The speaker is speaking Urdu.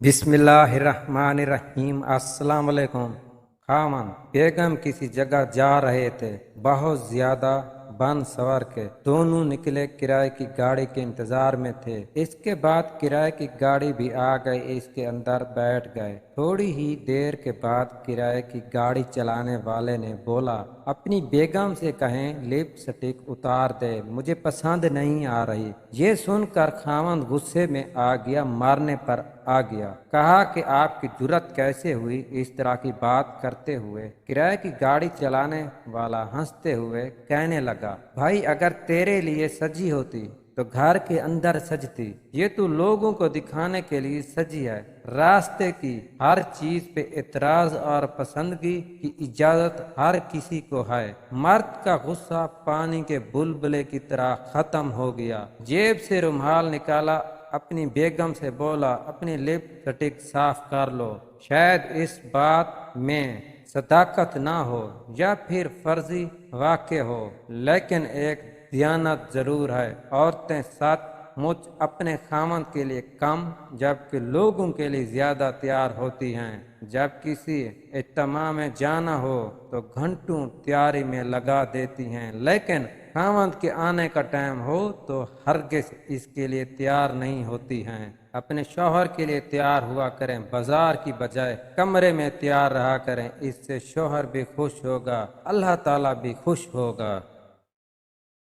بسم اللہ الرحمن الرحیم۔ السلام علیکم۔ خاوند بیگم کسی جگہ جا رہے تھے، بہت زیادہ بن سور کے دونوں نکلے، کرائے کی گاڑی کے انتظار میں تھے۔ اس کے بعد کرائے کی گاڑی بھی آ گئی، اس کے اندر بیٹھ گئے۔ تھوڑی ہی دیر کے بعد کرائے کی گاڑی چلانے والے نے بولا، اپنی بیگم سے کہیں لپ سٹک اتار دے، مجھے پسند نہیں آ رہی۔ یہ سن کر خاوند غصے میں آ گیا، مارنے پر آ گیا۔ کہا کہ آپ کی جرت کیسے ہوئی اس طرح کی بات کرتے ہوئے؟ کرائے کی گاڑی چلانے والا ہنستے ہوئے کہنے لگا، بھائی اگر تیرے لیے سجی ہوتی تو گھر کے اندر سجتی، یہ تو لوگوں کو دکھانے کے لیے سجی ہے۔ راستے کی ہر چیز پہ اعتراض اور پسندگی کی اجازت ہر کسی کو ہے۔ مرد کا غصہ پانی کے بلبلے کی طرح ختم ہو گیا۔ جیب سے رومال نکالا، اپنی بیگم سے بولا، اپنی لپ سٹک صاف کر لو۔ شاید اس بات میں صداقت نہ ہو یا پھر فرضی واقع ہو، لیکن ایک دیانت ضرور ہے۔ عورتیں سچ مچ اپنے خاوند کے لیے کم جبکہ لوگوں کے لیے زیادہ تیار ہوتی ہیں۔ جب کسی اجتماع میں جانا ہو تو گھنٹوں تیاری میں لگا دیتی ہیں، لیکن خاوند کے آنے کا ٹائم ہو تو ہرگز اس کے لیے تیار نہیں ہوتی ہیں۔ اپنے شوہر کے لیے تیار ہوا کریں، بازار کی بجائے کمرے میں تیار رہا کریں، اس سے شوہر بھی خوش ہوگا، اللہ تعالیٰ بھی خوش ہوگا۔